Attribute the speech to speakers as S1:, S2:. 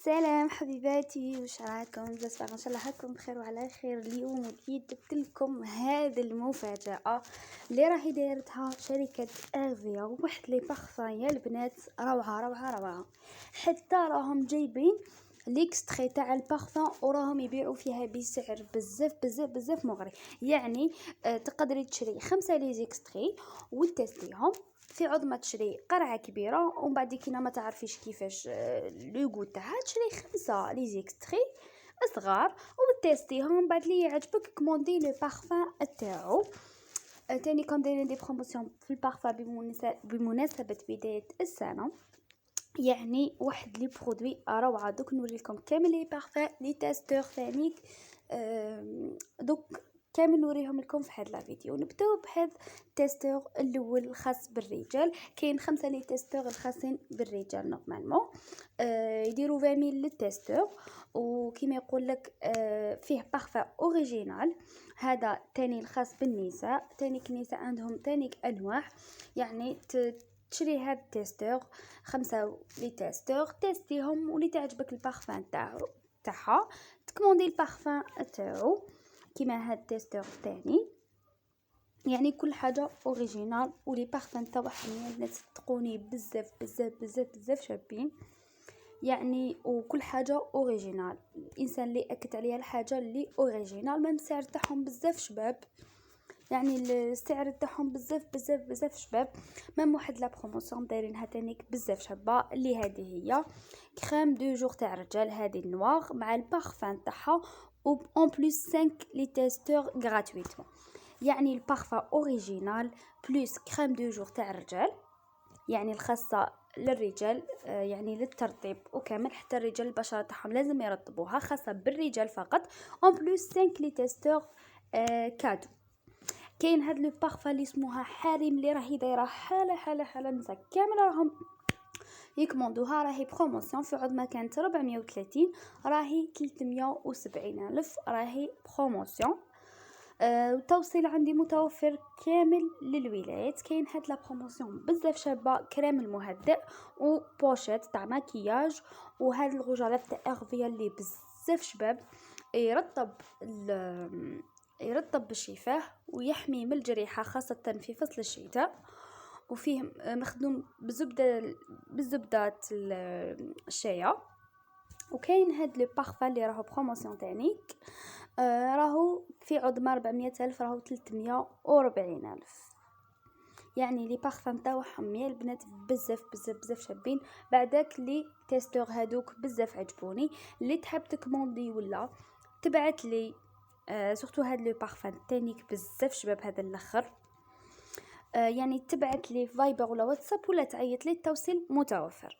S1: سلام حبيباتي، وش راكم؟ بس ان شاء الله راكم بخير وعلى خير. اليوم جبت لكم هذه المفاجاه اللي راهي دايرتها شركه ارفيا، واحد لي بارفان يا البنات روعه روعه روعه. حتى راهم جايبين ليكستري تاع البارفان وراهم يبيعوا فيها بسعر بزاف بزاف بزاف مغري. يعني تقدري تشري 5 ليزيكستري وتستيهم في عظمة، تشري قرعة كبيرة ومن بعد كينا ما تعرفيش كيفاش لوغو تاعها تشري 5 ليزيكستري صغار وتستيهم. بعد لي يعجبك كوموندي لو بارفان تاعو. تاني كون دايرين دي بروموسيون في البارفان بمناسبة بداية السنة، يعني واحد لي برودوي روعه. دوك نوريلكم كامل لي بارفان لي تيستور ثانيك. دوك كامل نوريهم لكم في هذا الفيديو. نبداو بهذا التيستور الاول الخاص بالرجال. كاين 5 لي تيستور الخاصين بالرجال نورمالمون يديروا 20 ميل للتيستور، وكما يقول لك فيه بارفان اوريجينال. هذا تاني الخاص بالنساء. تاني النساء عندهم تاني انواع، يعني تشري هاد التيستور 5 لي تيستور تيستيهم ولي تعجبك البارفان تاعها تكوموندي البارفان تاعو كيما هاد التيستور الثاني. يعني كل حاجه اوريجينال ولي بارفان تاعهم الناس صدقوني بزاف بزاف بزاف بزاف شابين يعني، وكل حاجه اوريجينال. الانسان اللي اكد عليها الحاجه اللي اوريجينال من السعر تاعهم بزاف شباب، يعني السعر تاعهم بزاف بزاف بزاف شباب. مام واحد لا بروموسيون دايرينها تانيك بزاف شابه اللي هذه هي كريم دو جور تاع الرجال هذه النوار مع البارفان تاعها و اون بليس 5 لي تيستور غراتويتمون. يعني البارفان اوريجينال بليس كريم دو جور تاع الرجال، يعني الخاصه للرجال يعني للترطيب وكامل. حتى الرجال البشره تاعهم لازم يرطبوها، خاصه بالرجال فقط. اون بليس 5 لي تيستور كادو. كاين هاد لو بارفان اللي اسمها حريم اللي راهي دايره حاله النساء كامل راهم يكموندوها. راهي بروموسيون في عظمه كانت 430 راهي 370 الف، راهي بروموسيون. التوصيل عندي متوفر كامل للولايات. كاين هاد لا بروموسيون بزاف شابه، كريم المهدئ وبوشيت تاع ماكياج، وهاد الغجالات تاع ارفيا اللي بزاف شباب يرطب بالشفاه ويحمي من الجريحه خاصه في فصل الشتاء، وفيه مخدوم بالزبدات الشايه. وكاين هاد لو بارفان اللي راهو بروموسيون تانيك راهو في عظمه 400 الف راهو 340 الف. يعني لي بارفان تاعهم يا البنات بزاف بزاف بزاف شابين. بعداك لي تيستور هادوك بزاف عجبوني. اللي تحب تكموندي ولا تبعت لي سورتو هاد لو بارفان تانيك بزاف شباب هذا الاخر. يعني تبعت لي فايبر ولا واتساب ولا تعيط لي، التوصيل متوفر.